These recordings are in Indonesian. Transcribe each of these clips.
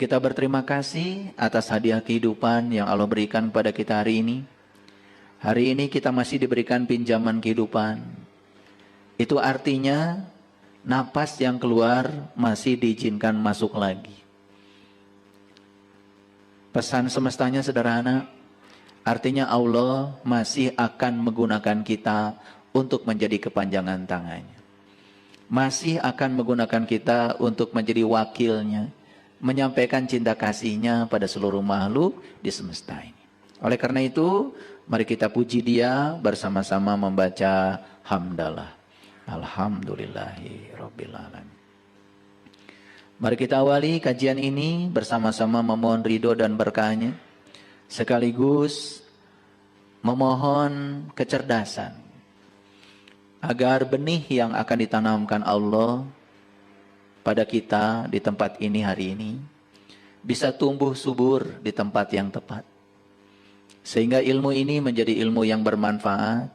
Kita berterima kasih atas hadiah kehidupan yang Allah berikan kepada kita hari ini. Hari ini kita masih diberikan pinjaman kehidupan. Itu artinya napas yang keluar masih diizinkan masuk lagi. Pesan semestanya sederhana. Artinya Allah masih akan menggunakan kita untuk menjadi kepanjangan tangannya. Masih akan menggunakan kita untuk menjadi wakilnya, menyampaikan cinta kasihnya pada seluruh makhluk di semesta ini. Oleh karena itu, mari kita puji Dia bersama-sama membaca hamdalah. Alhamdulillahi Rabbil Alamin. Mari kita awali kajian ini bersama-sama memohon ridho dan berkahnya, sekaligus memohon kecerdasan, agar benih yang akan ditanamkan Allah pada kita di tempat ini hari ini bisa tumbuh subur di tempat yang tepat. Sehingga ilmu ini menjadi ilmu yang bermanfaat,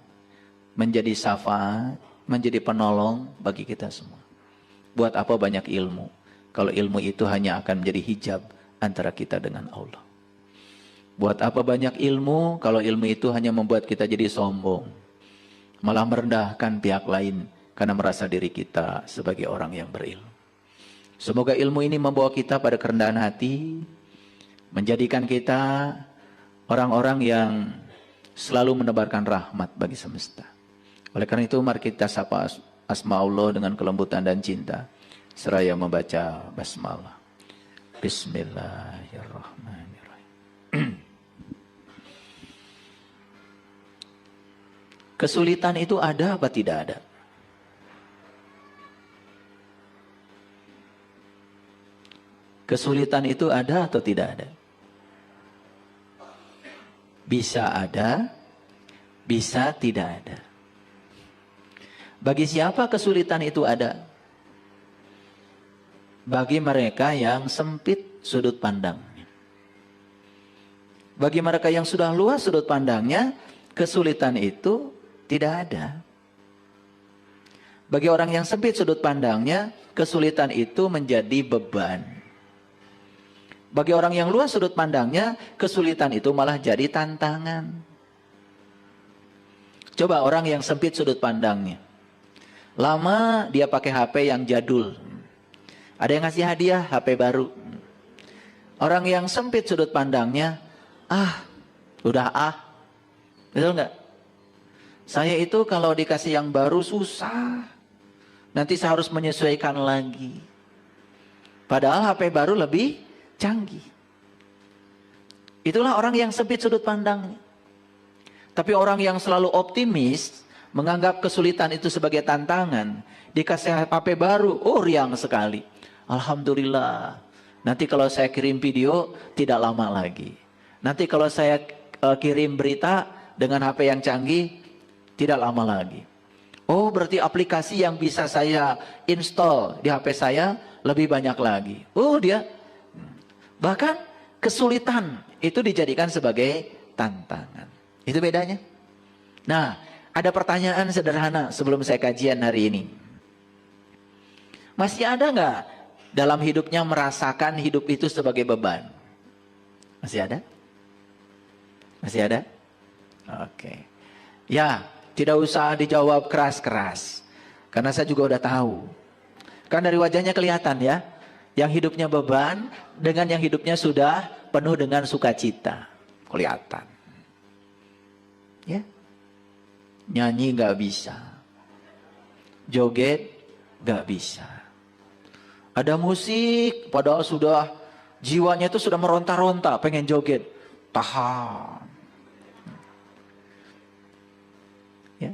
menjadi syafaat, menjadi penolong bagi kita semua. Buat apa banyak ilmu kalau ilmu itu hanya akan menjadi hijab antara kita dengan Allah? Buat apa banyak ilmu kalau ilmu itu hanya membuat kita jadi sombong, malah merendahkan pihak lain karena merasa diri kita sebagai orang yang berilmu. Semoga ilmu ini membawa kita pada kerendahan hati, menjadikan kita orang-orang yang selalu menebarkan rahmat bagi semesta. Oleh karena itu mari kita sapa asma Allah dengan kelembutan dan cinta, seraya membaca basmalah. Bismillahirrahmanirrahim. Kesulitan itu ada apa tidak ada? Kesulitan itu ada atau tidak ada? Bisa ada, bisa tidak ada. Bagi siapa kesulitan itu ada? Bagi mereka yang sempit sudut pandangnya. Bagi mereka yang sudah luas sudut pandangnya, kesulitan itu tidak ada. Bagi orang yang sempit sudut pandangnya, kesulitan itu menjadi beban. Bagi orang yang luas sudut pandangnya, kesulitan itu malah jadi tantangan. Coba orang yang sempit sudut pandangnya. Lama dia pakai HP yang jadul. Ada yang ngasih hadiah HP baru. Orang yang sempit sudut pandangnya, udah betul nggak? Saya itu kalau dikasih yang baru susah. Nanti saya harus menyesuaikan lagi. Padahal HP baru lebih canggih. Itulah orang yang sempit sudut pandangnya. Tapi orang yang selalu optimis, menganggap kesulitan itu sebagai tantangan, dikasih HP baru, riang sekali. Alhamdulillah. Nanti kalau saya kirim video, tidak lama lagi. Nanti kalau saya kirim berita dengan HP yang canggih, tidak lama lagi. Oh, berarti aplikasi yang bisa saya install di HP saya lebih banyak lagi. Dia bahkan kesulitan itu dijadikan sebagai tantangan. Itu bedanya. Nah, ada pertanyaan sederhana sebelum saya kajian hari ini. Masih ada nggak dalam hidupnya merasakan hidup itu sebagai beban? Masih ada? Masih ada? Oke. Ya, tidak usah dijawab keras-keras. Karena saya juga udah tahu. Kan dari wajahnya kelihatan ya. Yang hidupnya beban dengan yang hidupnya sudah penuh dengan sukacita. Kelihatan. Ya. Nyanyi nggak bisa. Joget nggak bisa. Ada musik padahal sudah jiwanya itu sudah meronta-ronta pengen joget. Tahan. Ya.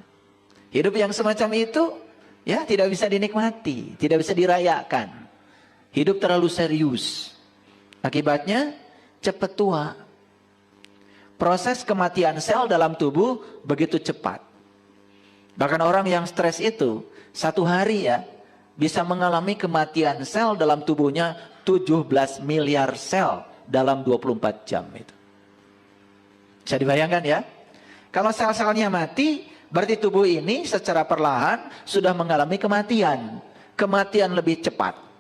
Hidup yang semacam itu ya tidak bisa dinikmati, tidak bisa dirayakan. Hidup terlalu serius. Akibatnya cepat tua. Proses kematian sel dalam tubuh begitu cepat. Bahkan orang yang stres itu satu hari ya bisa mengalami kematian sel dalam tubuhnya 17 miliar sel dalam 24 jam itu. Bisa dibayangkan ya? Kalau sel-selnya mati, berarti tubuh ini secara perlahan sudah mengalami kematian. Kematian lebih cepat.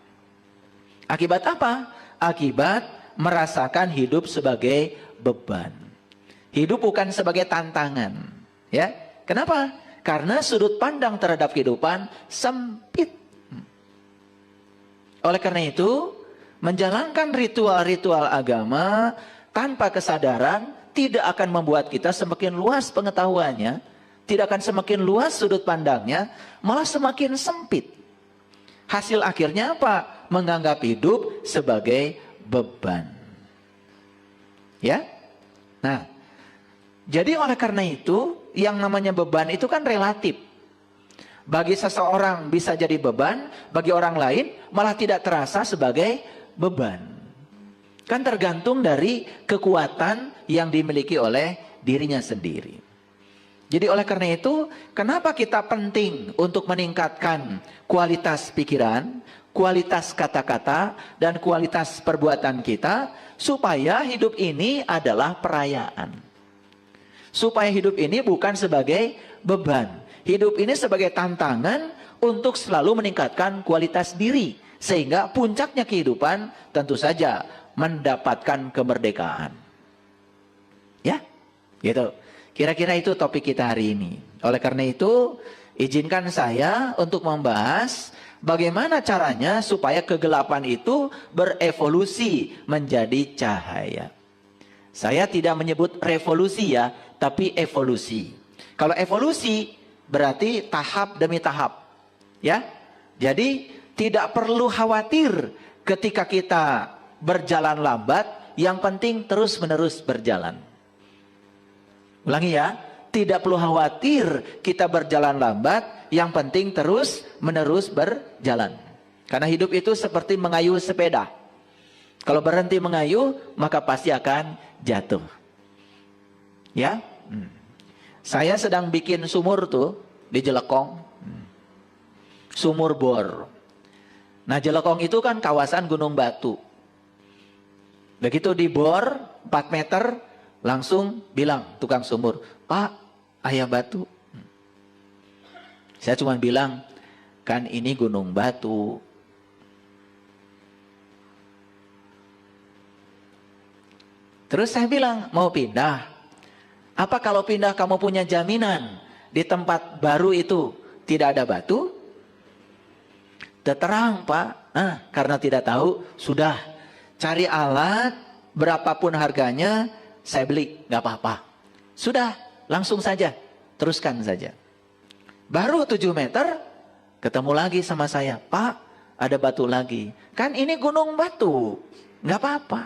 Akibat apa? akibat merasakan hidup sebagai beban. Hidup bukan sebagai tantangan. Ya, kenapa? Karena sudut pandang terhadap kehidupan sempit. Oleh karena itu, menjalankan ritual-ritual agama tanpa kesadaran tidak akan membuat kita semakin luas pengetahuannya, tidak akan semakin luas sudut pandangnya, malah semakin sempit. Hasil akhirnya apa? Menganggap hidup sebagai beban. Ya? Nah, jadi oleh karena itu, yang namanya beban itu kan relatif. Bagi seseorang bisa jadi beban, bagi orang lain malah tidak terasa sebagai beban. Kan tergantung dari kekuatan yang dimiliki oleh dirinya sendiri. Jadi oleh karena itu, kenapa kita penting untuk meningkatkan kualitas pikiran, kualitas kata-kata, dan kualitas perbuatan kita, supaya hidup ini adalah perayaan. Supaya hidup ini bukan sebagai beban. Hidup ini sebagai tantangan untuk selalu meningkatkan kualitas diri. Sehingga puncaknya kehidupan tentu saja mendapatkan kemerdekaan. Ya, gitu. Kira-kira itu topik kita hari ini. Oleh karena itu, izinkan saya untuk membahas bagaimana caranya supaya kegelapan itu berevolusi menjadi cahaya. Saya tidak menyebut revolusi ya, tapi evolusi. Kalau evolusi berarti tahap demi tahap. Ya. Jadi tidak perlu khawatir ketika kita berjalan lambat, yang penting terus-menerus berjalan. Ulangi ya, tidak perlu khawatir kita berjalan lambat, yang penting terus-menerus berjalan. Karena hidup itu seperti mengayuh sepeda. Kalau berhenti mengayuh, maka pasti akan jatuh. Ya, saya sedang bikin sumur tuh di Jelekong, sumur bor. Nah, Jelekong itu kan kawasan gunung batu. Begitu dibor 4 meter, langsung bilang tukang sumur, "Pak, ayah batu." Saya cuma bilang, "Kan ini gunung batu." Terus saya bilang, "Mau pindah? Apa kalau pindah kamu punya jaminan di tempat baru itu tidak ada batu?" Terang, Pak. Karena tidak tahu, sudah cari alat berapapun harganya, saya beli, nggak apa-apa. Sudah, langsung saja, teruskan saja. Baru 7 meter, ketemu lagi sama saya, "Pak, ada batu lagi." Kan ini gunung batu, nggak apa-apa.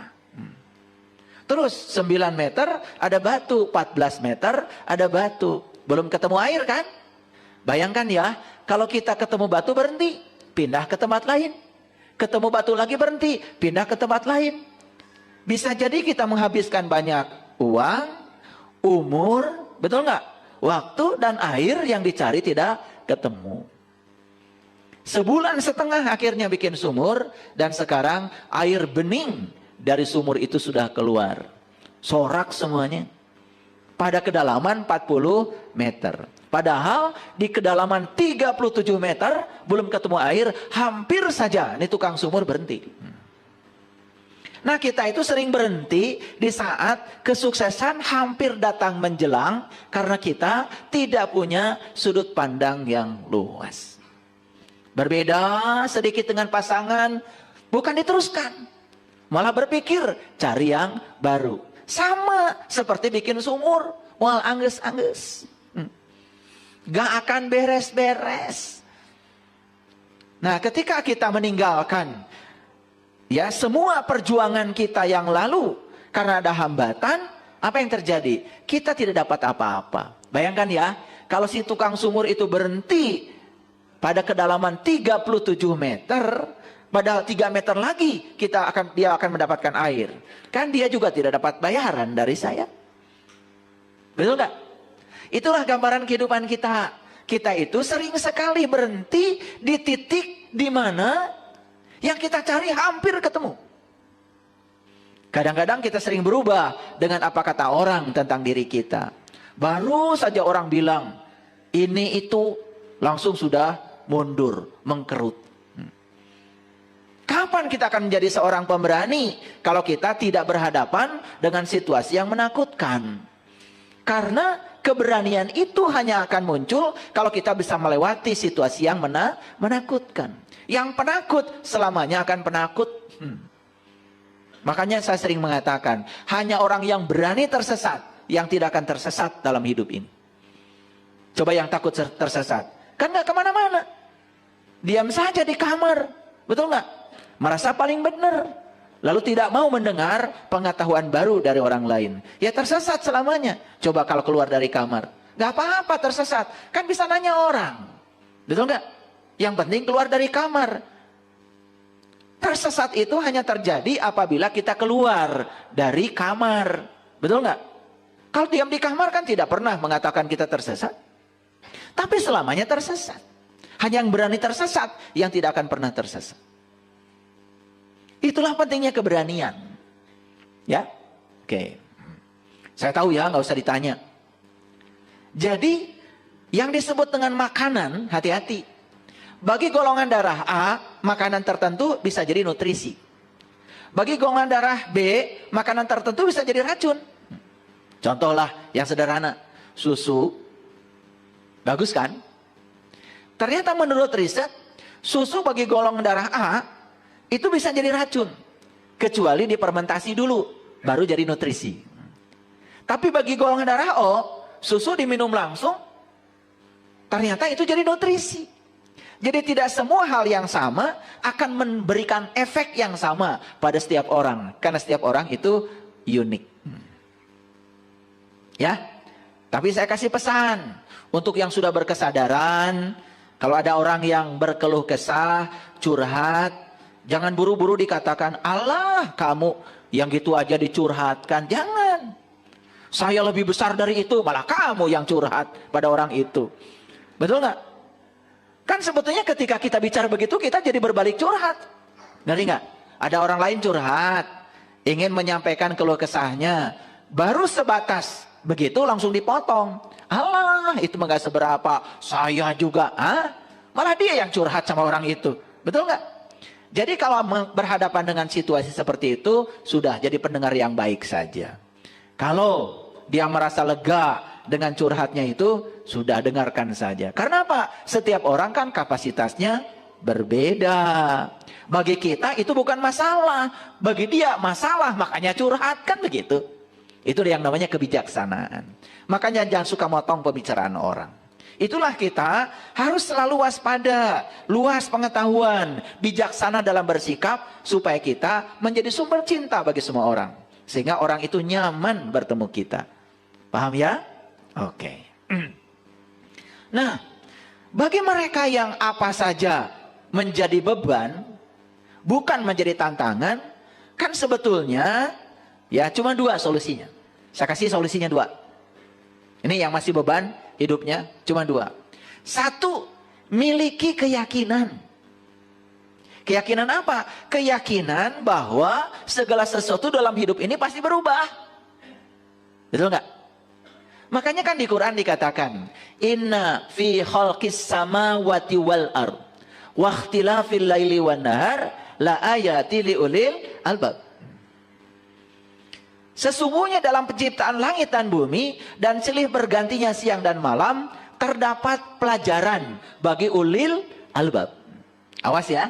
Terus 9 meter ada batu, 14 meter ada batu. Belum ketemu air kan? Bayangkan ya, kalau kita ketemu batu berhenti, pindah ke tempat lain. Ketemu batu lagi berhenti, pindah ke tempat lain. Bisa jadi kita menghabiskan banyak uang, umur, betul nggak? Waktu dan air yang dicari tidak ketemu. Sebulan setengah akhirnya bikin sumur, dan sekarang air bening dari sumur itu sudah keluar. Sorak semuanya. Pada kedalaman 40 meter. Padahal di kedalaman 37 meter belum ketemu air, hampir saja nih tukang sumur berhenti. Nah, kita itu sering berhenti di saat kesuksesan hampir datang menjelang, karena kita tidak punya sudut pandang yang luas. Berbeda sedikit dengan pasangan, bukan diteruskan, malah berpikir cari yang baru. Sama seperti bikin sumur, wal angges-angges. Gak akan beres-beres. Nah, ketika kita meninggalkan ya semua perjuangan kita yang lalu karena ada hambatan, apa yang terjadi? Kita tidak dapat apa-apa. Bayangkan ya, kalau si tukang sumur itu berhenti pada kedalaman 37 meter, padahal 3 meter lagi dia akan mendapatkan air. Kan dia juga tidak dapat bayaran dari saya. Betul nggak? Itulah gambaran kehidupan kita. Kita itu sering sekali berhenti di titik di mana yang kita cari hampir ketemu. Kadang-kadang kita sering berubah dengan apa kata orang tentang diri kita. Baru saja orang bilang ini itu, langsung sudah mundur, mengkerut. Kapan kita akan menjadi seorang pemberani kalau kita tidak berhadapan dengan situasi yang menakutkan? Karena keberanian itu hanya akan muncul kalau kita bisa melewati situasi yang menakutkan. Yang penakut selamanya akan penakut. Makanya saya sering mengatakan, hanya orang yang berani tersesat yang tidak akan tersesat dalam hidup ini. Coba yang takut tersesat, kan gak kemana-mana. Diam saja di kamar, betul gak? Merasa paling benar, lalu tidak mau mendengar pengetahuan baru dari orang lain. Ya tersesat selamanya. Coba kalau keluar dari kamar, gak apa-apa tersesat, kan bisa nanya orang, betul gak? Yang penting keluar dari kamar. Tersesat itu hanya terjadi apabila kita keluar dari kamar, betul gak? Kalau diam di kamar kan tidak pernah mengatakan kita tersesat. Tapi selamanya tersesat. Hanya yang berani tersesat yang tidak akan pernah tersesat. Itulah pentingnya keberanian. Ya, oke. Saya tahu ya, nggak usah ditanya. Jadi, yang disebut dengan makanan, hati-hati. Bagi golongan darah A, makanan tertentu bisa jadi nutrisi. Bagi golongan darah B, makanan tertentu bisa jadi racun. Contohlah yang sederhana, susu. Bagus kan? Ternyata menurut riset, susu bagi golongan darah A itu bisa jadi racun. Kecuali difermentasi dulu, baru jadi nutrisi. Tapi bagi golongan darah O, susu diminum langsung, ternyata itu jadi nutrisi. Jadi tidak semua hal yang sama akan memberikan efek yang sama pada setiap orang. Karena setiap orang itu unik. Ya, tapi saya kasih pesan. Untuk yang sudah berkesadaran, kalau ada orang yang berkeluh kesah, curhat, jangan buru-buru dikatakan, Allah kamu yang gitu aja dicurhatkan. Jangan. Saya lebih besar dari itu, malah kamu yang curhat pada orang itu. Betul nggak? Kan sebetulnya ketika kita bicara begitu, kita jadi berbalik curhat. Ngerti nggak? Ada orang lain curhat, ingin menyampaikan keluh kesahnya, baru sebatas begitu langsung dipotong. Allah itu nggak seberapa, saya juga. Malah dia yang curhat sama orang itu. Betul nggak? Jadi kalau berhadapan dengan situasi seperti itu, sudah jadi pendengar yang baik saja. Kalau dia merasa lega dengan curhatnya itu, sudah dengarkan saja. Karena apa? Setiap orang kan kapasitasnya berbeda. Bagi kita itu bukan masalah, bagi dia masalah, makanya curhat, kan begitu. Itu yang namanya kebijaksanaan. Makanya jangan suka motong pembicaraan orang. Itulah kita harus selalu waspada, luas pengetahuan, bijaksana dalam bersikap, supaya kita menjadi sumber cinta bagi semua orang. Sehingga orang itu nyaman bertemu kita. Paham ya? Oke. Nah, bagi mereka yang apa saja menjadi beban, bukan menjadi tantangan, kan sebetulnya ya cuma dua solusinya. Saya kasih solusinya dua. Ini yang masih beban hidupnya cuma dua. Satu, miliki keyakinan. Keyakinan apa? Keyakinan bahwa segala sesuatu dalam hidup ini pasti berubah. Betul nggak? Makanya kan di Quran dikatakan, Inna fi khalqis samawati wal ard wa ikhtilafil laili wan nahar la ayati liulil albab. Sesungguhnya dalam penciptaan langit dan bumi dan silih bergantinya siang dan malam terdapat pelajaran bagi ulil albab. Awas ya.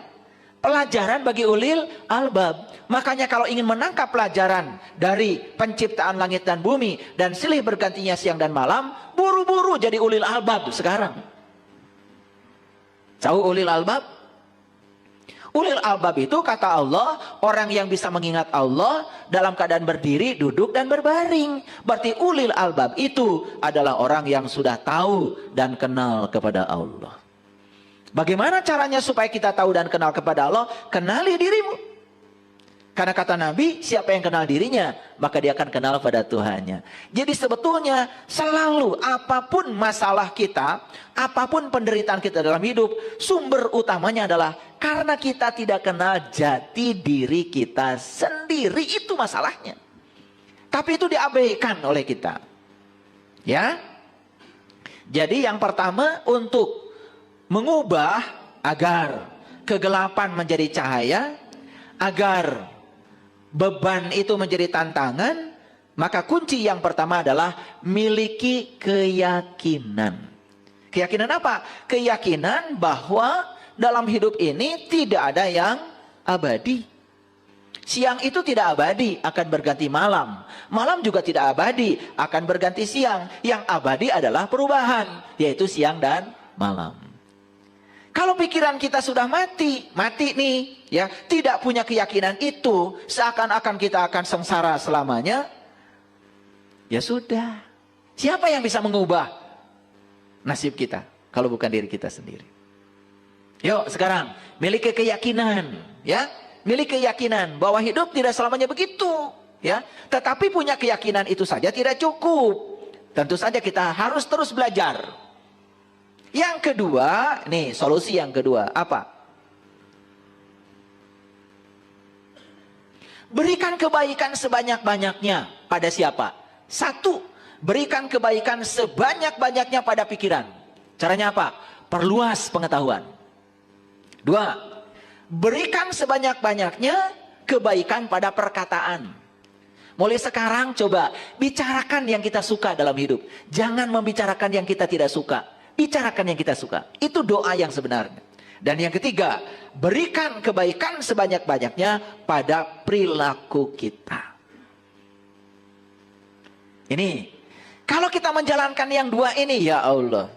Pelajaran bagi ulil albab. Makanya kalau ingin menangkap pelajaran dari penciptaan langit dan bumi dan silih bergantinya siang dan malam, buru-buru jadi ulil albab sekarang. Tahu ulil albab? Ulil albab itu kata Allah, orang yang bisa mengingat Allah dalam keadaan berdiri, duduk, dan berbaring. Berarti ulil albab itu adalah orang yang sudah tahu dan kenal kepada Allah. Bagaimana caranya supaya kita tahu dan kenal kepada Allah? Kenali dirimu. Karena kata Nabi, siapa yang kenal dirinya, maka dia akan kenal pada Tuhannya. Jadi sebetulnya selalu apapun masalah kita, apapun penderitaan kita dalam hidup, sumber utamanya adalah karena kita tidak kenal jati diri kita sendiri. Itu masalahnya. Tapi itu diabaikan oleh kita. Ya. Jadi yang pertama, untuk mengubah agar kegelapan menjadi cahaya, Agar beban itu menjadi tantangan, maka kunci yang pertama adalah miliki keyakinan. Keyakinan apa? Keyakinan bahwa dalam hidup ini tidak ada yang abadi. Siang itu tidak abadi, akan berganti malam. Malam juga tidak abadi, akan berganti siang. Yang abadi adalah perubahan, yaitu siang dan malam. Kalau pikiran kita sudah mati nih, ya, tidak punya keyakinan itu, seakan-akan kita akan sengsara selamanya, ya sudah. Siapa yang bisa mengubah nasib kita kalau bukan diri kita sendiri? Yuk sekarang miliki keyakinan, ya, miliki keyakinan bahwa hidup tidak selamanya begitu, ya. Tetapi punya keyakinan itu saja tidak cukup. Tentu saja kita harus terus belajar. Yang kedua, nih solusi yang kedua apa? Berikan kebaikan sebanyak-banyaknya pada siapa? Satu, berikan kebaikan sebanyak-banyaknya pada pikiran. Caranya apa? Perluas pengetahuan. Dua, berikan sebanyak-banyaknya kebaikan pada perkataan. Mulai sekarang coba bicarakan yang kita suka dalam hidup. Jangan membicarakan yang kita tidak suka. Bicarakan yang kita suka. Itu doa yang sebenarnya. Dan yang ketiga, berikan kebaikan sebanyak-banyaknya pada perilaku kita. Ini, kalau kita menjalankan yang dua ini, ya Allah.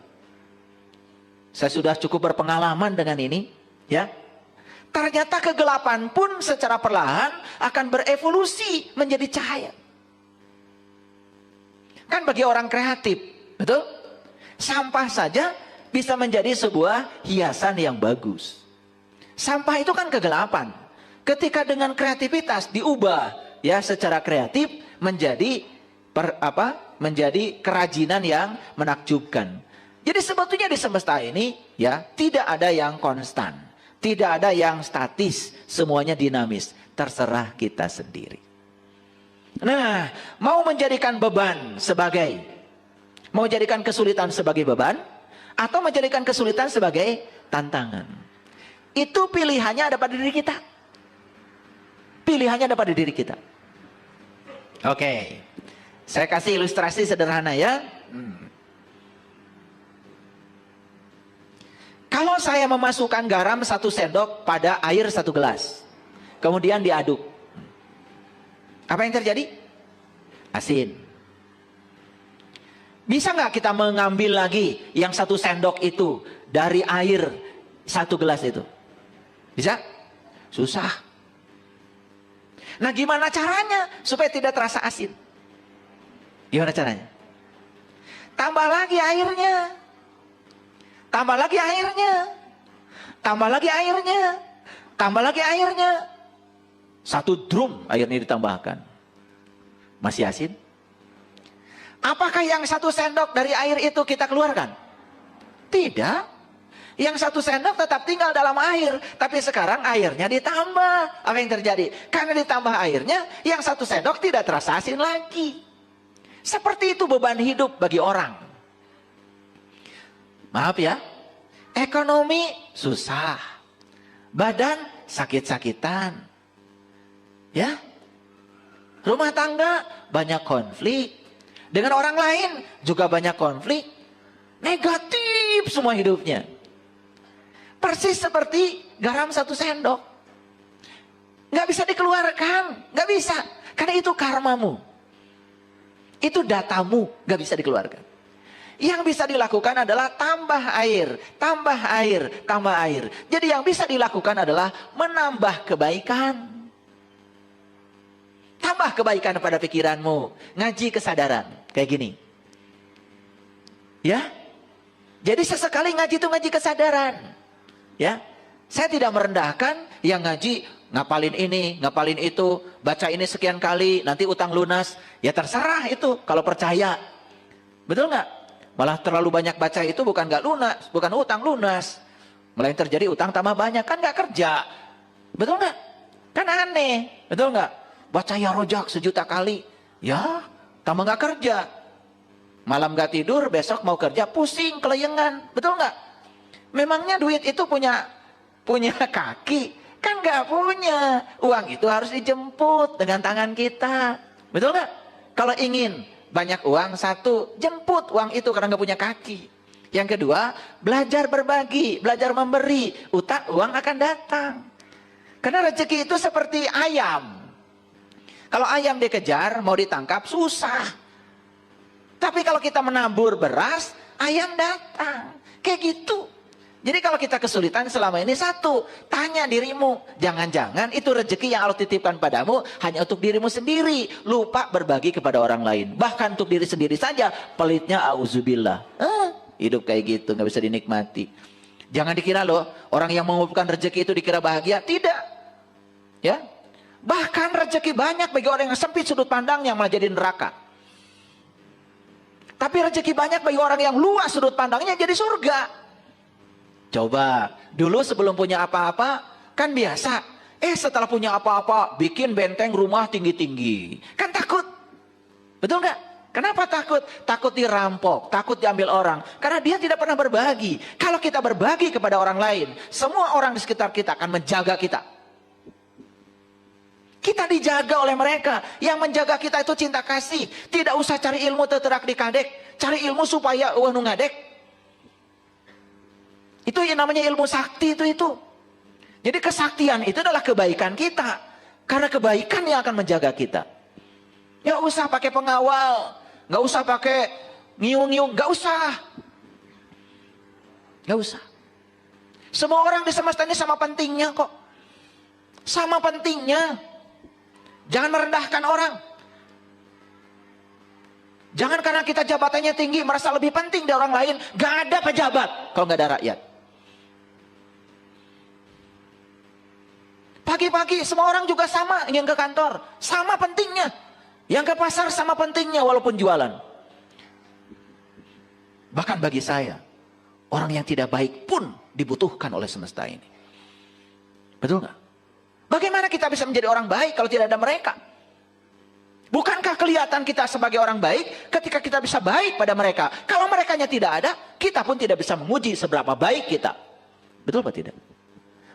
Saya sudah cukup berpengalaman dengan ini, ya. Ternyata kegelapan pun secara perlahan akan berevolusi menjadi cahaya. Kan bagi orang kreatif, betul? Sampah saja bisa menjadi sebuah hiasan yang bagus. Sampah itu kan kegelapan. Ketika dengan kreativitas diubah, ya, secara kreatif menjadi menjadi kerajinan yang menakjubkan. Jadi sebetulnya di semesta ini, ya, tidak ada yang konstan, tidak ada yang statis, semuanya dinamis. Terserah kita sendiri. Nah, mau menjadikan beban sebagai, mau jadikan kesulitan sebagai beban, atau menjadikan kesulitan sebagai tantangan. Itu pilihannya ada pada diri kita. Pilihannya ada pada diri kita. Oke. Saya kasih ilustrasi sederhana ya. Kalau saya memasukkan garam 1 sendok pada air 1 gelas. Kemudian diaduk. Apa yang terjadi? Asin. Bisa nggak kita mengambil lagi yang 1 sendok itu dari air 1 gelas itu? Bisa? Susah. Nah, gimana caranya supaya tidak terasa asin? Gimana caranya? Tambah lagi airnya. Tambah lagi airnya. Tambah lagi airnya. Tambah lagi airnya. 1 drum airnya ditambahkan. Masih asin? Apakah yang 1 sendok dari air itu kita keluarkan? Tidak. Yang 1 sendok tetap tinggal dalam air. Tapi sekarang airnya ditambah. Apa yang terjadi? Karena ditambah airnya, yang 1 sendok tidak terasa asin lagi. Seperti itu beban hidup bagi orang. Maaf ya. Ekonomi susah. Badan sakit-sakitan. Ya. Rumah tangga banyak konflik. Dengan orang lain juga banyak konflik. Negatif semua hidupnya. Persis seperti garam 1 sendok. Nggak bisa dikeluarkan. Nggak bisa. Karena itu karmamu. Itu datamu. Nggak bisa dikeluarkan. Yang bisa dilakukan adalah tambah air. Tambah air. Tambah air. Jadi yang bisa dilakukan adalah menambah kebaikan. Tambah kebaikan pada pikiranmu. Ngaji kesadaran. Kayak gini. Ya. Jadi sesekali ngaji itu ngaji kesadaran. Ya. Saya tidak merendahkan yang ngaji ngapalin ini, ngapalin itu, baca ini sekian kali, nanti utang lunas. Ya terserah itu kalau percaya. Betul nggak? Malah terlalu banyak baca itu bukan nggak lunas, bukan utang lunas. Malah yang terjadi utang tambah banyak, kan nggak kerja. Betul nggak? Kan aneh. Betul nggak? Baca ya rojak 1 juta kali. Ya, tambah nggak kerja. Malam nggak tidur, besok mau kerja pusing, kelayangan. Betul nggak? Memangnya duit itu punya kaki, Kan nggak punya. Uang itu harus dijemput dengan tangan kita. Betul nggak? Kalau ingin banyak uang, satu, jemput uang itu karena nggak punya kaki. Yang kedua, belajar berbagi, belajar memberi. Uang akan datang. Karena rezeki itu seperti ayam. Kalau ayam dikejar, mau ditangkap, susah. Tapi kalau kita menabur beras, ayam datang. Kayak gitu. Jadi kalau kita kesulitan selama ini, satu, tanya dirimu. Jangan-jangan itu rezeki yang Allah titipkan padamu hanya untuk dirimu sendiri. Lupa berbagi kepada orang lain. Bahkan untuk diri sendiri saja, pelitnya auzubillah. Hidup kayak gitu, nggak bisa dinikmati. Jangan dikira loh, orang yang mengumpulkan rezeki itu dikira bahagia. Tidak. Ya. Bahkan rezeki banyak bagi orang yang sempit sudut pandangnya malah jadi neraka. Tapi rezeki banyak bagi orang yang luas sudut pandangnya jadi surga. Coba, dulu sebelum punya apa-apa, kan biasa. Setelah punya apa-apa, bikin benteng rumah tinggi-tinggi. Kan takut. Betul nggak? Kenapa takut? Takut dirampok, takut diambil orang. Karena dia tidak pernah berbagi. Kalau kita berbagi kepada orang lain, semua orang di sekitar kita akan menjaga kita. Kita dijaga oleh mereka. Yang menjaga kita itu cinta kasih. Tidak usah cari ilmu teterak di kadek. Cari ilmu supaya nu ngadek. Itu yang namanya ilmu sakti itu. Jadi kesaktian itu adalah kebaikan kita. Karena kebaikan yang akan menjaga kita. Nggak usah pakai pengawal. Nggak usah pakai ngiung-ngiung. Nggak usah. Nggak usah. Semua orang di semesta ini sama pentingnya kok. Sama pentingnya. Jangan merendahkan orang. Jangan karena kita jabatannya tinggi merasa lebih penting dari orang lain. Nggak ada pejabat kalau nggak ada rakyat. Pagi-pagi semua orang juga sama ingin ke kantor. Sama pentingnya. Yang ke pasar sama pentingnya walaupun jualan. Bahkan bagi saya, orang yang tidak baik pun dibutuhkan oleh semesta ini. Betul nggak? Bagaimana kita bisa menjadi orang baik kalau tidak ada mereka? Bukankah kelihatan kita sebagai orang baik ketika kita bisa baik pada mereka? Kalau merekanya tidak ada, kita pun tidak bisa menguji seberapa baik kita. Betul atau tidak?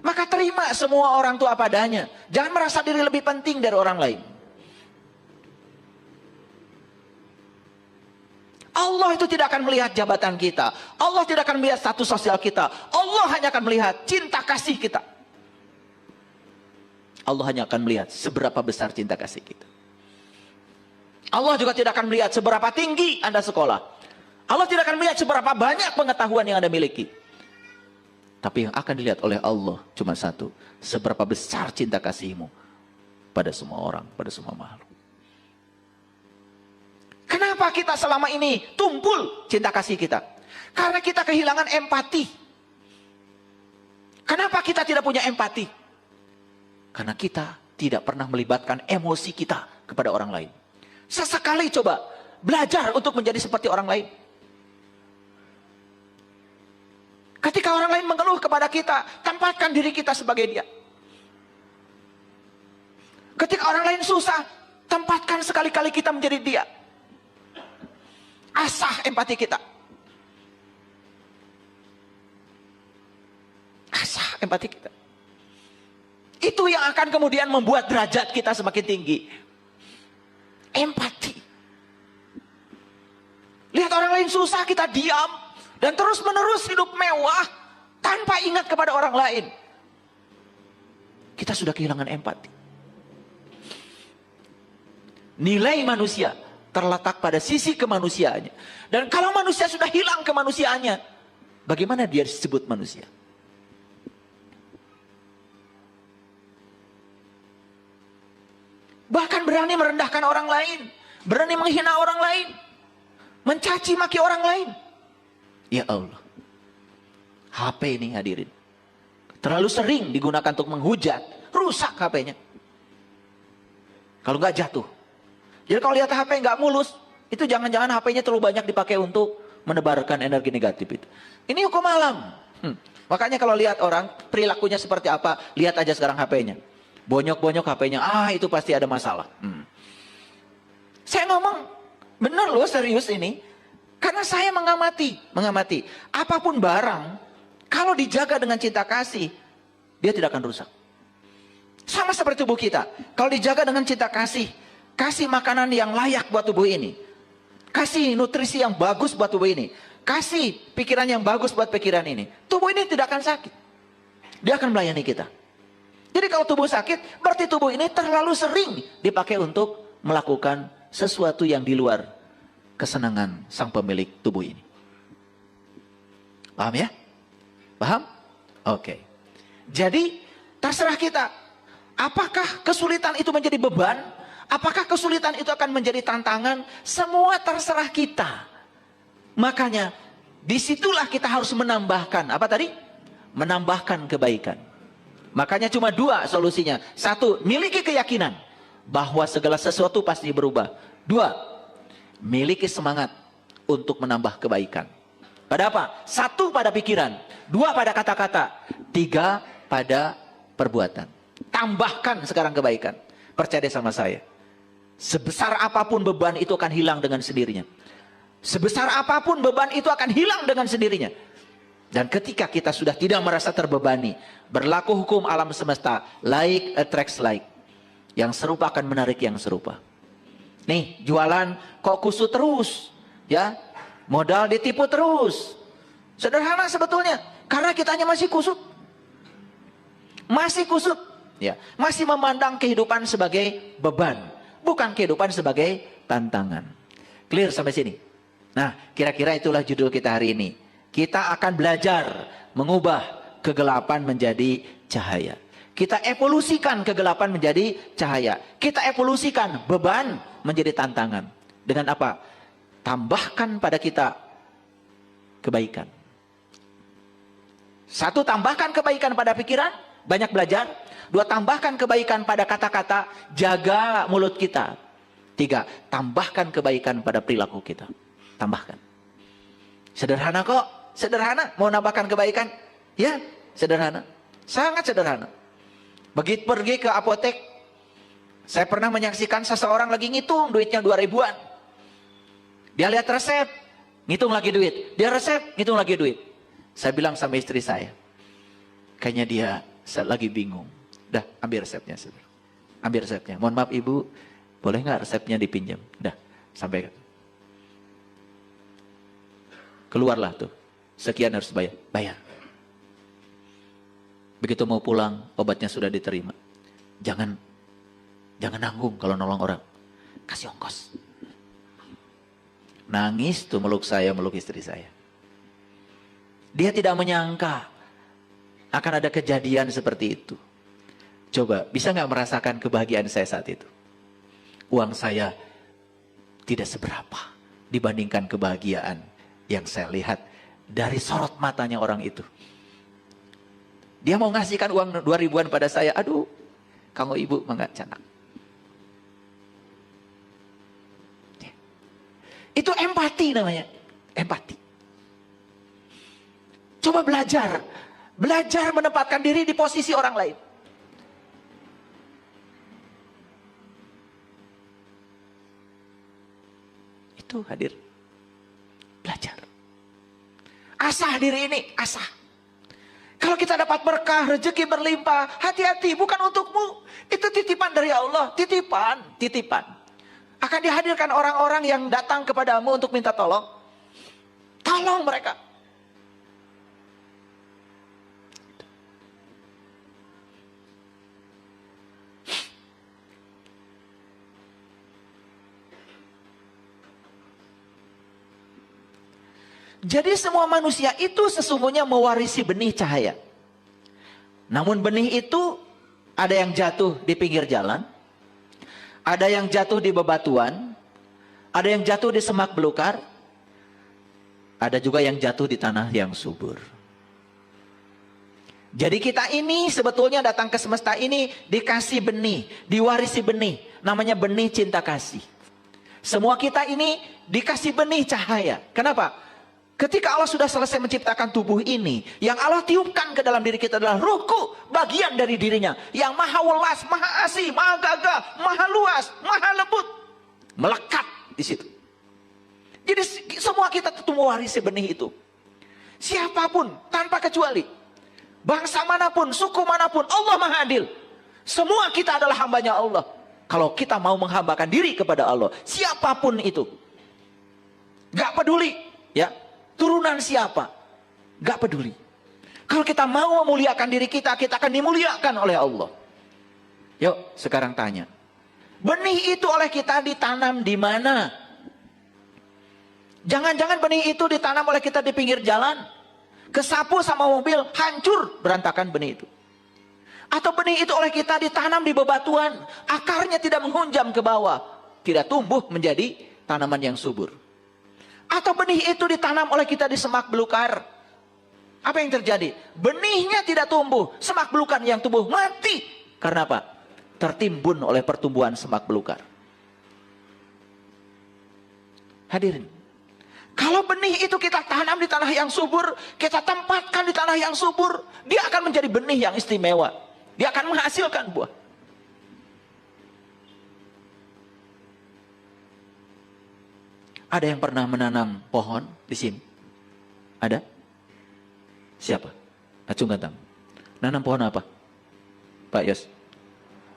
Maka terima semua orang itu apa adanya. Jangan merasa diri lebih penting dari orang lain. Allah itu tidak akan melihat jabatan kita. Allah tidak akan melihat status sosial kita. Allah hanya akan melihat cinta kasih kita. Allah hanya akan melihat seberapa besar cinta kasih kita. Allah juga tidak akan melihat seberapa tinggi Anda sekolah. Allah tidak akan melihat seberapa banyak pengetahuan yang Anda miliki. Tapi yang akan dilihat oleh Allah cuma satu. Seberapa besar cinta kasihmu pada semua orang, pada semua makhluk. Kenapa kita selama ini tumpul cinta kasih kita? Karena kita kehilangan empati. Kenapa kita tidak punya empati? Karena kita tidak pernah melibatkan emosi kita kepada orang lain. Sesekali coba belajar untuk menjadi seperti orang lain. Ketika orang lain mengeluh kepada kita, tempatkan diri kita sebagai dia. Ketika orang lain susah, tempatkan sekali-kali kita menjadi dia. Asah empati kita. Asah empati kita. Itu yang akan kemudian membuat derajat kita semakin tinggi. Empati. Lihat orang lain susah, kita diam. Dan terus menerus hidup mewah tanpa ingat kepada orang lain. Kita sudah kehilangan empati. Nilai manusia terletak pada sisi kemanusiaannya. Dan kalau manusia sudah hilang kemanusiaannya, bagaimana dia disebut manusia? Bahkan berani merendahkan orang lain, berani menghina orang lain, mencaci maki orang lain. Ya Allah, HP ini hadirin terlalu sering digunakan untuk menghujat, rusak HP-nya. Kalau nggak jatuh. Jadi kalau lihat HP nggak mulus, itu jangan-jangan HP-nya terlalu banyak dipakai untuk menebarkan energi negatif itu. Ini hukum alam. Makanya kalau lihat orang perilakunya seperti apa, lihat aja sekarang HP-nya. Bonyok-bonyok HP-nya, itu pasti ada masalah. Saya ngomong, bener loh, serius ini. Karena saya mengamati. Apapun barang, kalau dijaga dengan cinta kasih, dia tidak akan rusak. Sama seperti tubuh kita. Kalau dijaga dengan cinta kasih, kasih makanan yang layak buat tubuh ini, kasih nutrisi yang bagus buat tubuh ini, kasih pikiran yang bagus buat pikiran ini, tubuh ini tidak akan sakit. Dia akan melayani kita. Jadi kalau tubuh sakit, berarti tubuh ini terlalu sering dipakai untuk melakukan sesuatu yang di luar kesenangan sang pemilik tubuh ini. Paham ya? Paham? Oke. Jadi terserah kita. Apakah kesulitan itu menjadi beban? Apakah kesulitan itu akan menjadi tantangan? Semua terserah kita. Makanya disitulah kita harus menambahkan. Apa tadi? Menambahkan kebaikan. Makanya cuma dua solusinya. Satu, miliki keyakinan bahwa segala sesuatu pasti berubah. Dua, miliki semangat untuk menambah kebaikan. Pada apa? Satu, pada pikiran. Dua, pada kata-kata. Tiga, pada perbuatan. Tambahkan sekarang kebaikan. Percaya sama saya. Sebesar apapun beban itu akan hilang dengan sendirinya. Sebesar apapun beban itu akan hilang dengan sendirinya. Dan ketika kita sudah tidak merasa terbebani, berlaku hukum alam semesta, like attracts like. Yang serupa akan menarik yang serupa. Nih, jualan kok kusut terus, ya? Modal ditipu terus. Sederhana sebetulnya, karena kitanya masih kusut. Masih kusut, ya. Masih memandang kehidupan sebagai beban, bukan kehidupan sebagai tantangan. Clear sampai sini? Nah, kira-kira itulah judul kita hari ini. Kita akan belajar mengubah kegelapan menjadi cahaya. Kita evolusikan kegelapan menjadi cahaya. Kita evolusikan beban menjadi tantangan. Dengan apa? Tambahkan pada kita kebaikan. Satu, tambahkan kebaikan pada pikiran, banyak belajar. Dua, tambahkan kebaikan pada kata-kata, jaga mulut kita. Tiga, tambahkan kebaikan pada perilaku kita. Tambahkan. Sederhana kok, sederhana. Mau nambahkan kebaikan? Ya, sederhana. Sangat sederhana. Begitu pergi ke apotek, saya pernah menyaksikan seseorang lagi ngitung duitnya 2.000-an. Dia lihat resep, ngitung lagi duit. Dia resep, ngitung lagi duit. Saya bilang sama istri saya, kayaknya dia lagi bingung. Dah, ambil resepnya. Ambil resepnya. Mohon maaf ibu, boleh nggak resepnya dipinjam? Dah, sampaikan. Keluarlah tuh, sekian harus bayar. Bayar. Begitu mau pulang, obatnya sudah diterima. Jangan nanggung kalau nolong orang. Kasih ongkos. Nangis tuh meluk saya, meluk istri saya. Dia tidak menyangka akan ada kejadian seperti itu. Coba, bisa nggak merasakan kebahagiaan saya saat itu? Uang saya tidak seberapa dibandingkan kebahagiaan yang saya lihat dari sorot matanya orang itu. Dia mau ngasihkan uang 2.000-an pada saya. Aduh, kamu ibu mangga canak. Itu empati namanya. Empati. Coba belajar. Belajar menempatkan diri di posisi orang lain. Itu hadir. Belajar. Asah diri ini, asah. Kalau kita dapat berkah, rezeki berlimpah, hati-hati, bukan untukmu. Itu titipan dari Allah, titipan. Akan dihadirkan orang-orang yang datang kepadamu untuk minta tolong. Tolong mereka. Jadi semua manusia itu sesungguhnya mewarisi benih cahaya. Namun benih itu ada yang jatuh di pinggir jalan, ada yang jatuh di bebatuan, ada yang jatuh di semak belukar, ada juga yang jatuh di tanah yang subur. Jadi kita ini sebetulnya datang ke semesta ini dikasih benih, diwarisi benih, namanya benih cinta kasih. Semua kita ini dikasih benih cahaya. Kenapa? Ketika Allah sudah selesai menciptakan tubuh ini, yang Allah tiupkan ke dalam diri kita adalah ruhku, bagian dari dirinya, yang maha welas, maha asih, maha gagah, maha luas, maha lembut, melekat di situ. Jadi semua kita tentu mewarisi benih itu. Siapapun, tanpa kecuali, bangsa manapun, suku manapun, Allah maha adil. Semua kita adalah hambanya Allah. Kalau kita mau menghambakan diri kepada Allah, siapapun itu, gak peduli, ya, turunan siapa, gak peduli. Kalau kita mau memuliakan diri kita, kita akan dimuliakan oleh Allah. Yuk, sekarang tanya, benih itu oleh kita ditanam di mana? Jangan-jangan benih itu ditanam oleh kita di pinggir jalan, kesapu sama mobil, hancur berantakan benih itu. Atau benih itu oleh kita ditanam di bebatuan, akarnya tidak menghunjam ke bawah, tidak tumbuh menjadi tanaman yang subur. Atau benih itu ditanam oleh kita di semak belukar. Apa yang terjadi? Benihnya tidak tumbuh, semak belukar yang tumbuh mati. Karena apa? Tertimbun oleh pertumbuhan semak belukar. Hadirin, kalau benih itu kita tanam di tanah yang subur, kita tempatkan di tanah yang subur, dia akan menjadi benih yang istimewa. Dia akan menghasilkan buah. Ada yang pernah menanam pohon di sini? Ada? Siapa? Acungkan tangan. Nanam pohon apa? Pak Yos?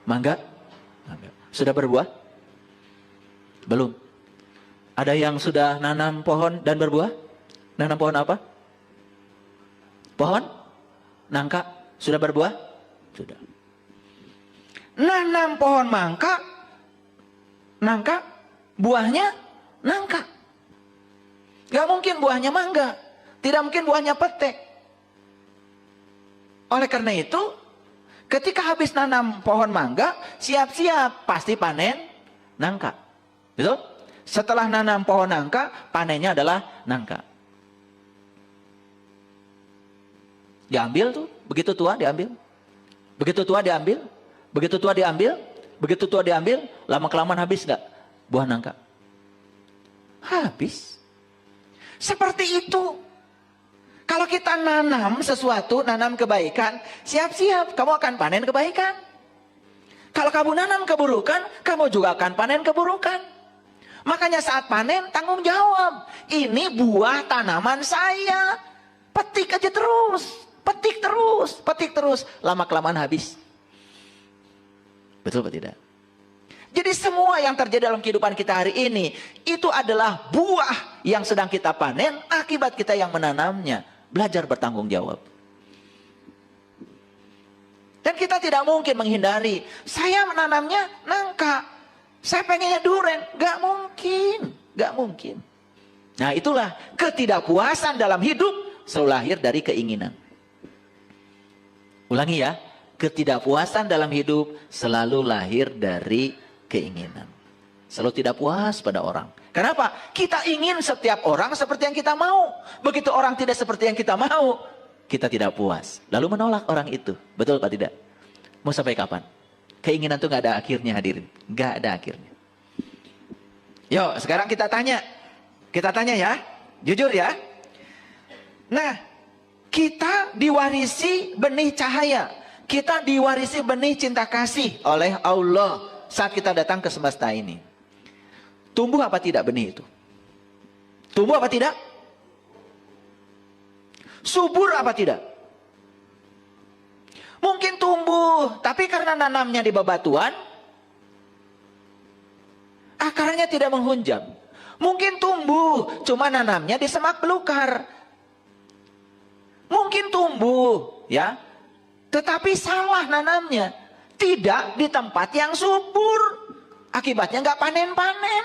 Mangga? Mangga. Sudah berbuah? Belum. Ada yang sudah nanam pohon dan berbuah? Nanam pohon apa? Pohon? Nangka? Sudah berbuah? Sudah. Nanam pohon mangka, nangka, buahnya nangka. Gak mungkin buahnya mangga, tidak mungkin buahnya petek. Oleh karena itu, ketika habis nanam pohon mangga, siap-siap pasti panen nangka. Betul? Setelah nanam pohon nangka, panennya adalah nangka. Diambil tuh, begitu tua diambil. Begitu tua diambil, begitu tua diambil, begitu tua diambil, lama-kelamaan habis nggak buah nangka? Habis. Seperti itu. Kalau kita nanam sesuatu, nanam kebaikan, siap-siap kamu akan panen kebaikan. Kalau kamu nanam keburukan, kamu juga akan panen keburukan. Makanya saat panen, tanggung jawab. Ini buah tanaman saya. Petik aja terus. Petik terus, petik terus, lama-kelamaan habis. Betul atau tidak? Jadi semua yang terjadi dalam kehidupan kita hari ini, itu adalah buah yang sedang kita panen, akibat kita yang menanamnya. Belajar bertanggung jawab. Dan kita tidak mungkin menghindari, saya menanamnya nangka, saya pengennya duren, gak mungkin, gak mungkin. Nah itulah ketidakpuasan dalam hidup selalu lahir dari keinginan. Ulangi ya, ketidakpuasan dalam hidup selalu lahir dari keinginan. Selalu tidak puas pada orang. Kenapa? Kita ingin setiap orang seperti yang kita mau. Begitu orang tidak seperti yang kita mau, kita tidak puas. Lalu menolak orang itu. Betul Pak tidak? Mau sampai kapan? Keinginan itu gak ada akhirnya hadirin. Gak ada akhirnya. Yuk sekarang kita tanya. Kita tanya ya. Jujur ya. Nah. Kita diwarisi benih cahaya. Kita diwarisi benih cinta kasih oleh Allah saat kita datang ke semesta ini. Tumbuh apa tidak benih itu? Tumbuh apa tidak? Subur apa tidak? Mungkin tumbuh, tapi karena nanamnya di bebatuan, akarnya tidak menghunjam. Mungkin tumbuh, cuma nanamnya di semak belukar. Mungkin tumbuh, ya, tetapi salah nanamnya, tidak di tempat yang subur, akibatnya nggak panen-panen.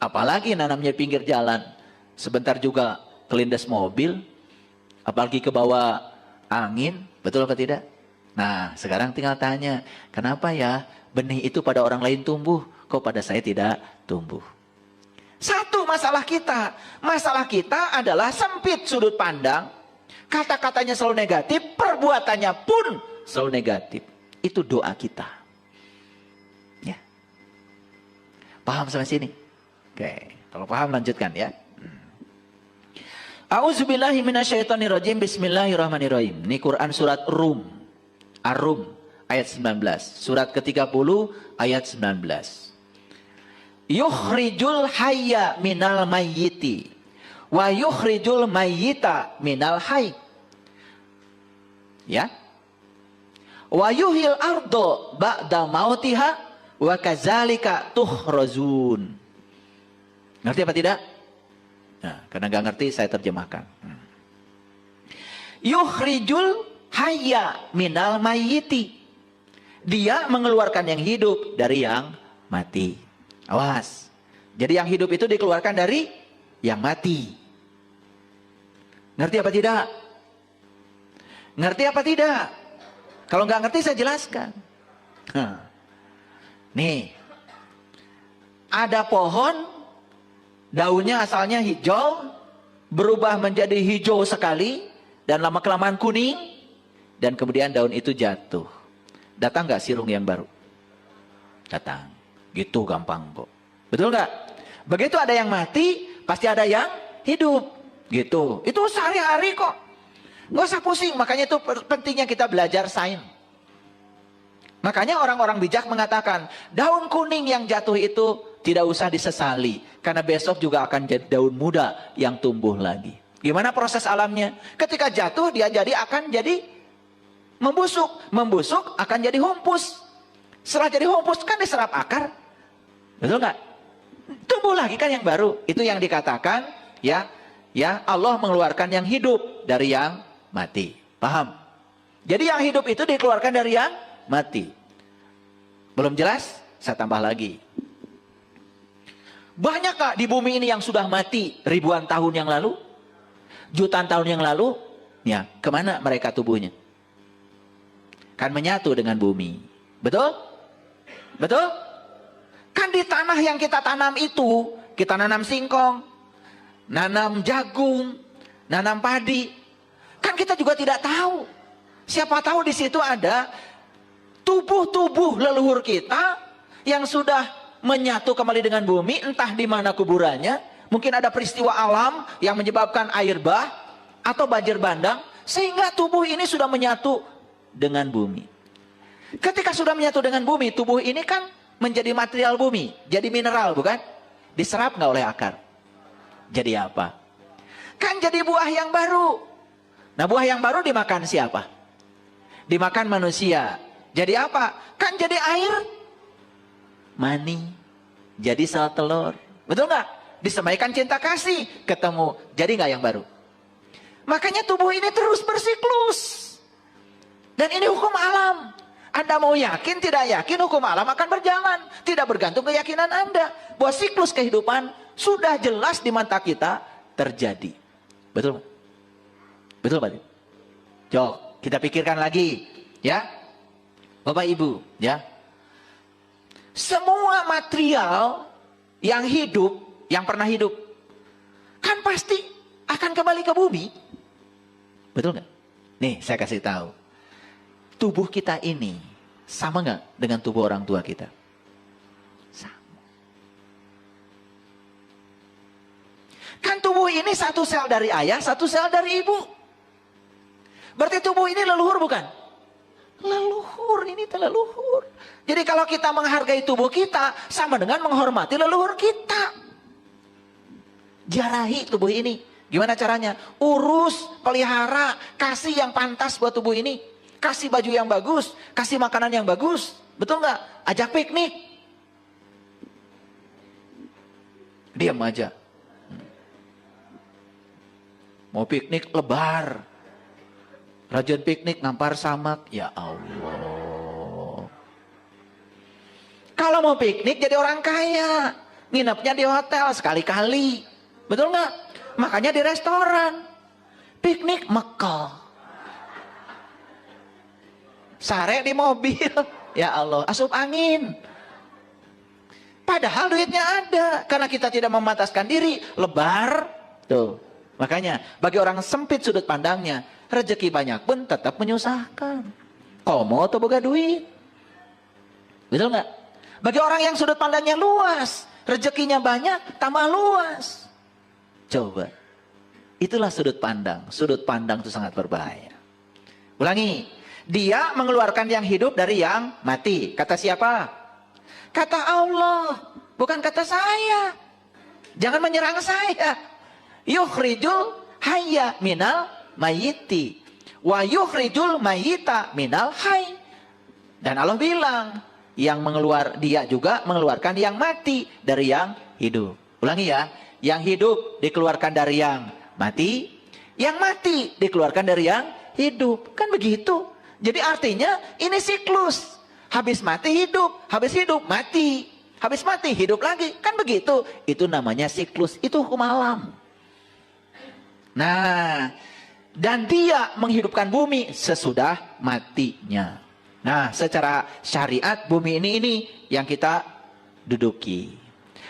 Apalagi nanamnya pinggir jalan, sebentar juga kelindes mobil, apalagi ke bawah angin, betul atau tidak? Nah, sekarang tinggal tanya, kenapa ya benih itu pada orang lain tumbuh, kok pada saya tidak tumbuh? Satu masalah kita adalah sempit sudut pandang. Kata-katanya selalu negatif, perbuatannya pun selalu negatif. Itu doa kita. Ya. Paham sampai sini? Oke, kalau paham lanjutkan ya. A'udzubillahi minasyaitonirrajim. Bismillahirrahmanirrahim. Ini Quran surat Rum. Ar-Rum ayat 19. Surat ke-30 ayat 19. Yukhrijul hayya minal mayyiti wa yukhrijul mayyita minal hayy. Ya. Wa yuhil ardo ba'da mautiha wa kadzalika tuhrazun. Ngerti apa tidak? Nah, karena nggak ngerti saya terjemahkan. Yukhrijul hayya minal mayyiti. Dia mengeluarkan yang hidup dari yang mati. Awas. Jadi yang hidup itu dikeluarkan dari yang mati. Ngerti apa tidak? Ngerti apa tidak? Kalau nggak ngerti saya jelaskan. Nih. Ada pohon, daunnya asalnya hijau, berubah menjadi hijau sekali, dan lama-kelamaan kuning, dan kemudian daun itu jatuh. Datang nggak sirung yang baru? Datang. Gitu gampang kok. Betul nggak? Begitu ada yang mati, pasti ada yang hidup. Gitu. Itu sehari-hari kok. Nggak usah pusing. Makanya itu pentingnya kita belajar sains. Makanya orang-orang bijak mengatakan, daun kuning yang jatuh itu tidak usah disesali. Karena besok juga akan jadi daun muda yang tumbuh lagi. Gimana proses alamnya? Ketika jatuh dia akan jadi membusuk. Membusuk akan jadi humpus. Setelah jadi humpus kan diserap akar. Betul nggak? Tumbuh lagi kan yang baru. Itu yang dikatakan ya Allah mengeluarkan yang hidup dari yang mati. Paham? Jadi yang hidup itu dikeluarkan dari yang mati. Belum jelas? Saya tambah lagi. Banyakkah di bumi ini yang sudah mati ribuan tahun yang lalu? Jutaan tahun yang lalu? Ya, kemana mereka tubuhnya? Kan menyatu dengan bumi. Betul? Betul? Kan di tanah yang kita tanam itu, kita nanam singkong, nanam jagung, nanam padi. Kan kita juga tidak tahu. Siapa tahu di situ ada tubuh-tubuh leluhur kita yang sudah menyatu kembali dengan bumi, entah di mana kuburannya. Mungkin ada peristiwa alam yang menyebabkan air bah atau banjir bandang, sehingga tubuh ini sudah menyatu dengan bumi. Ketika sudah menyatu dengan bumi, tubuh ini kan menjadi material bumi, jadi mineral, bukan? Diserap nggak oleh akar? Jadi apa? Kan jadi buah yang baru. Nah, buah yang baru dimakan siapa? Dimakan manusia. Jadi apa? Kan jadi air mani, jadi sel telur. Betul nggak? Disemaikan cinta kasih, ketemu. Jadi nggak yang baru? Makanya tubuh ini terus bersiklus. Dan ini hukum alam. Anda mau yakin, tidak yakin, hukum alam akan berjalan. Tidak bergantung keyakinan Anda. Bahwa siklus kehidupan sudah jelas di mata kita terjadi. Betul? Betul, Pak? Coba kita pikirkan lagi. Ya, Bapak Ibu. Ya, semua material yang hidup, yang pernah hidup, kan pasti akan kembali ke bumi. Betul nggak? Nih, saya kasih tahu. Tubuh kita ini sama nggak dengan tubuh orang tua kita? Sama. Kan tubuh ini satu sel dari ayah, satu sel dari ibu. Berarti tubuh ini leluhur bukan? Leluhur, ini leluhur. Jadi kalau kita menghargai tubuh kita, sama dengan menghormati leluhur kita. Jarahi tubuh ini. Gimana caranya? Urus, pelihara, kasih yang pantas buat tubuh ini. Kasih baju yang bagus, kasih makanan yang bagus. Betul nggak? Ajak piknik. Diam aja. Mau piknik lebar. Rajin piknik ngampar samak. Ya Allah. Kalau mau piknik jadi orang kaya. Nginepnya di hotel sekali-kali. Betul nggak? Makanya di restoran. Piknik Mekah. Sare di mobil. Ya Allah, asup angin. Padahal duitnya ada. Karena kita tidak memataskan diri. Lebar. Tuh. Makanya bagi orang sempit sudut pandangnya, rezeki banyak pun tetap menyusahkan. Komo atau boga duit. Betul nggak? Bagi orang yang sudut pandangnya luas, rezekinya banyak, tambah luas. Coba. Itulah sudut pandang. Sudut pandang itu sangat berbahaya. Ulangi. Dia mengeluarkan yang hidup dari yang mati. Kata siapa? Kata Allah. Bukan kata saya. Jangan menyerang saya. Yukhrijul hayya minal mayyiti. Wa yukhrijul mayyita minal hayy. Dan Allah bilang, dia juga mengeluarkan yang mati dari yang hidup. Ulangi ya, yang hidup dikeluarkan dari yang mati, yang mati dikeluarkan dari yang hidup. Kan begitu. Jadi artinya ini siklus. Habis mati hidup, habis hidup mati, habis mati hidup lagi. Kan begitu. Itu namanya siklus, itu hukum alam. Nah, dan dia menghidupkan bumi sesudah matinya. Nah, secara syariat bumi ini yang kita duduki.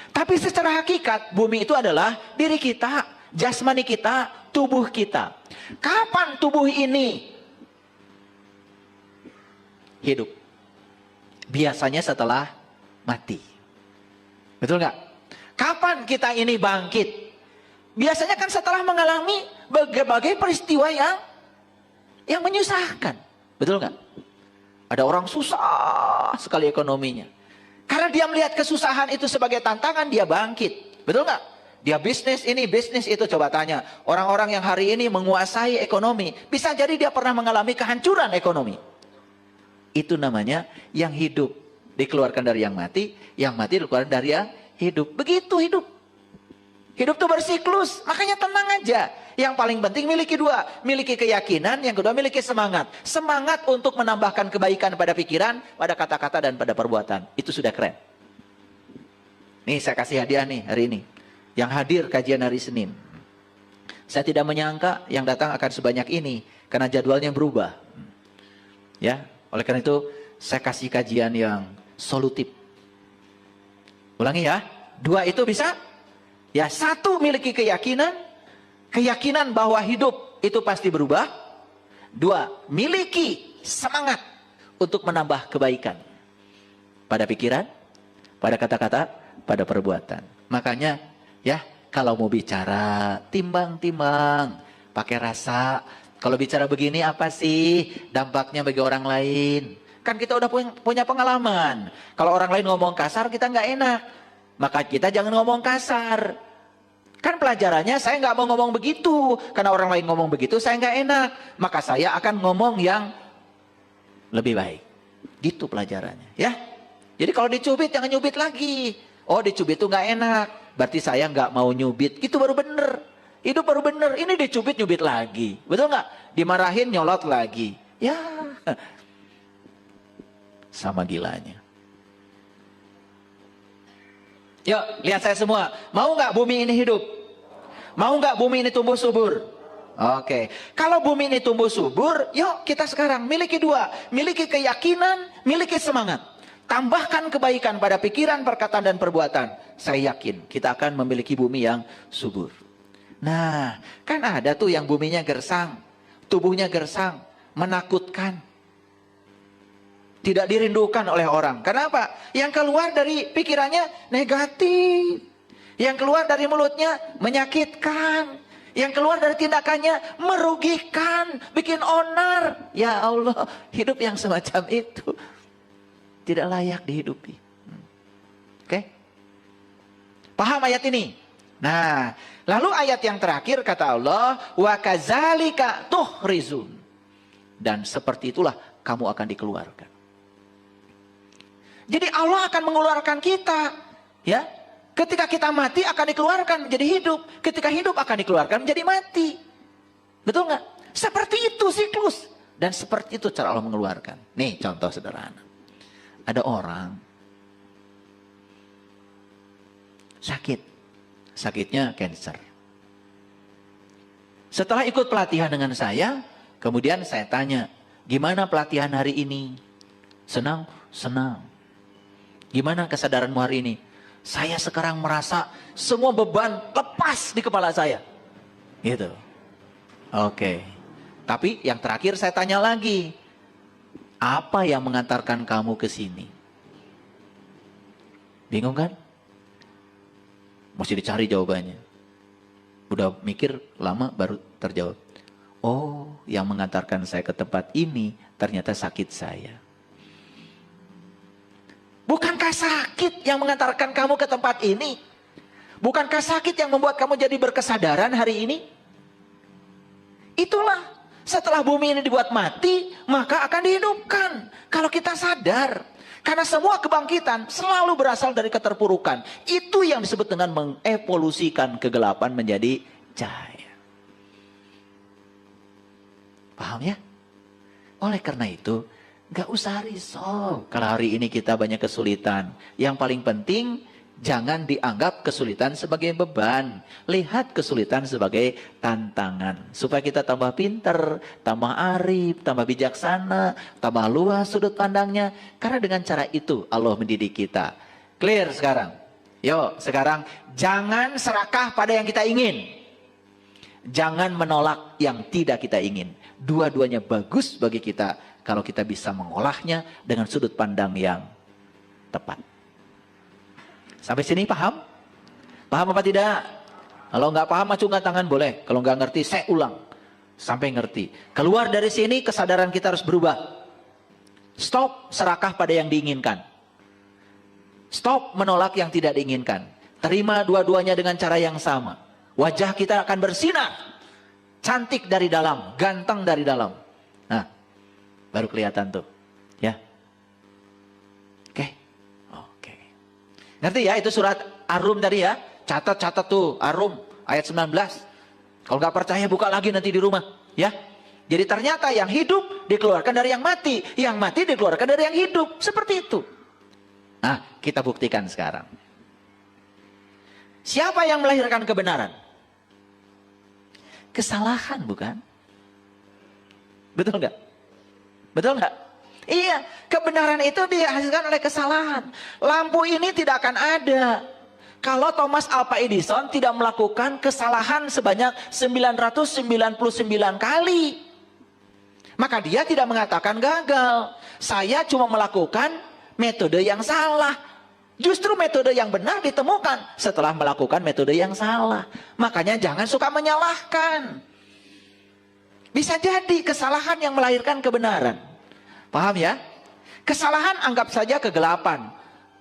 Tapi secara hakikat bumi itu adalah diri kita, jasmani kita, tubuh kita. Kapan tubuh ini hidup? Biasanya setelah mati. Betul nggak? Kapan kita ini bangkit? Biasanya kan setelah mengalami berbagai peristiwa yang menyusahkan. Betul nggak? Ada orang susah sekali ekonominya. Karena dia melihat kesusahan itu sebagai tantangan, dia bangkit. Betul nggak? Dia bisnis ini, bisnis itu. Coba tanya, orang-orang yang hari ini menguasai ekonomi, bisa jadi dia pernah mengalami kehancuran ekonomi. Itu namanya yang hidup dikeluarkan dari yang mati dikeluarkan dari yang hidup. Begitu hidup. Hidup itu bersiklus, makanya tenang aja. Yang paling penting miliki dua, miliki keyakinan, yang kedua miliki semangat. Semangat untuk menambahkan kebaikan pada pikiran, pada kata-kata dan pada perbuatan. Itu sudah keren. Nih saya kasih hadiah nih hari ini. Yang hadir kajian hari Senin. Saya tidak menyangka yang datang akan sebanyak ini, karena jadwalnya berubah. Ya, oleh karena itu saya kasih kajian yang solutif. Ulangi ya, dua itu bisa. Ya, satu miliki keyakinan bahwa hidup itu pasti berubah. Dua, miliki semangat untuk menambah kebaikan pada pikiran, pada kata-kata, pada perbuatan. Makanya ya, kalau mau bicara timbang-timbang, pakai rasa. Kalau bicara begini apa sih dampaknya bagi orang lain? Kan kita udah punya pengalaman. Kalau orang lain ngomong kasar kita nggak enak. Maka kita jangan ngomong kasar. Kan pelajarannya saya nggak mau ngomong begitu. Karena orang lain ngomong begitu saya nggak enak. Maka saya akan ngomong yang lebih baik. Gitu pelajarannya ya. Jadi kalau dicubit jangan nyubit lagi. Oh dicubit itu nggak enak. Berarti saya nggak mau nyubit. Itu baru bener. Hidup baru bener. Ini dicubit nyubit lagi. Betul nggak? Dimarahin nyolot lagi. Ya. Sama gilanya. Yuk, lihat saya semua. Mau nggak bumi ini hidup? Mau nggak bumi ini tumbuh subur? Oke. Kalau bumi ini tumbuh subur, yuk kita sekarang miliki dua. Miliki keyakinan, miliki semangat. Tambahkan kebaikan pada pikiran, perkataan, dan perbuatan. Saya yakin kita akan memiliki bumi yang subur. Nah, kan ada tuh yang buminya gersang. Tubuhnya gersang, menakutkan. Tidak dirindukan oleh orang. Kenapa? Yang keluar dari pikirannya negatif. Yang keluar dari mulutnya menyakitkan. Yang keluar dari tindakannya merugikan. Bikin onar. Ya Allah, hidup yang semacam itu tidak layak dihidupi. Oke? Paham ayat ini? Nah, lalu ayat yang terakhir kata Allah, wa kadzalika tuhrizun. Dan seperti itulah kamu akan dikeluarkan. Jadi Allah akan mengeluarkan kita, ya. Ketika kita mati akan dikeluarkan menjadi hidup, ketika hidup akan dikeluarkan menjadi mati. Betul nggak? Seperti itu siklus dan seperti itu cara Allah mengeluarkan. Nih contoh sederhana. Ada orang sakit, sakitnya cancer. Setelah ikut pelatihan dengan saya, kemudian saya tanya, gimana pelatihan hari ini? Senang? Senang. Gimana kesadaranmu hari ini? Saya sekarang merasa semua beban lepas di kepala saya. Gitu. Oke. Tapi yang terakhir saya tanya lagi. Apa yang mengantarkan kamu ke sini? Bingung kan? Mesti dicari jawabannya. Udah mikir lama baru terjawab. Oh, yang mengantarkan saya ke tempat ini ternyata sakit saya. Bukankah sakit yang mengantarkan kamu ke tempat ini? Bukankah sakit yang membuat kamu jadi berkesadaran hari ini? Itulah Setelah bumi ini dibuat mati, maka akan dihidupkan. Kalau kita sadar. Karena semua kebangkitan selalu berasal dari keterpurukan. Itu yang disebut dengan mengevolusikan kegelapan menjadi cahaya. Paham ya? Oleh karena itu, gak usah risau. Kalau hari ini kita banyak kesulitan. Yang paling penting, jangan dianggap kesulitan sebagai beban. Lihat kesulitan sebagai tantangan. Supaya kita tambah pinter, tambah arif, tambah bijaksana, tambah luas sudut pandangnya. Karena dengan cara itu Allah mendidik kita. Clear sekarang? Yuk sekarang jangan serakah pada yang kita ingin. Jangan menolak yang tidak kita ingin. Dua-duanya bagus bagi kita kalau kita bisa mengolahnya dengan sudut pandang yang tepat. Sampai sini paham? Paham apa tidak? Kalau nggak paham, acungkan tangan boleh. Kalau nggak ngerti, saya ulang. Sampai ngerti. Keluar dari sini, kesadaran kita harus berubah. Stop serakah pada yang diinginkan. Stop menolak yang tidak diinginkan. Terima dua-duanya dengan cara yang sama. Wajah kita akan bersinar. Cantik dari dalam, ganteng dari dalam. Nah, baru kelihatan tuh. Ya. Ngerti ya, itu surat Ar-Rum tadi ya. Catat tuh, Ar-Rum ayat 19. Kalau nggak percaya buka lagi nanti di rumah. Ya. Jadi ternyata yang hidup dikeluarkan dari yang mati. Yang mati dikeluarkan dari yang hidup. Seperti itu. Nah, kita buktikan sekarang. Siapa yang melahirkan kebenaran? Kesalahan bukan? Betul nggak? Betul nggak? Iya, kebenaran itu dihasilkan oleh kesalahan. Lampu ini tidak akan ada kalau Thomas Alva Edison tidak melakukan kesalahan sebanyak 999 kali. Maka dia tidak mengatakan gagal. Saya cuma melakukan metode yang salah. Justru metode yang benar ditemukan setelah melakukan metode yang salah. Makanya jangan suka menyalahkan. Bisa jadi kesalahan yang melahirkan kebenaran. Paham ya? Kesalahan anggap saja kegelapan.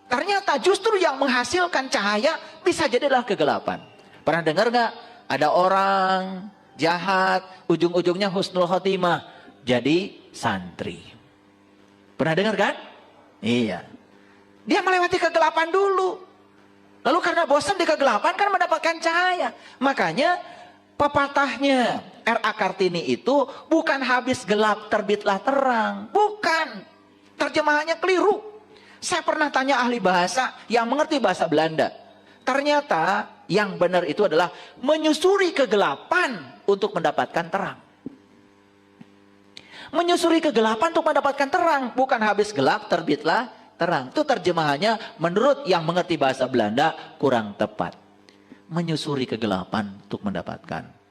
Ternyata justru yang menghasilkan cahaya bisa jadilah kegelapan. Pernah dengar nggak? Ada orang jahat, ujung-ujungnya husnul khotimah, jadi santri. Pernah dengar kan? Iya. Dia melewati kegelapan dulu. Lalu karena bosan di kegelapan kan mendapatkan cahaya. Makanya pepatahnya R.A. Kartini itu bukan habis gelap terbitlah terang. Bukan. Terjemahannya keliru. Saya pernah tanya ahli bahasa yang mengerti bahasa Belanda. Ternyata yang benar itu adalah menyusuri kegelapan untuk mendapatkan terang. Menyusuri kegelapan untuk mendapatkan terang. Bukan habis gelap terbitlah terang. Itu terjemahannya menurut yang mengerti bahasa Belanda kurang tepat. Menyusuri kegelapan untuk mendapatkan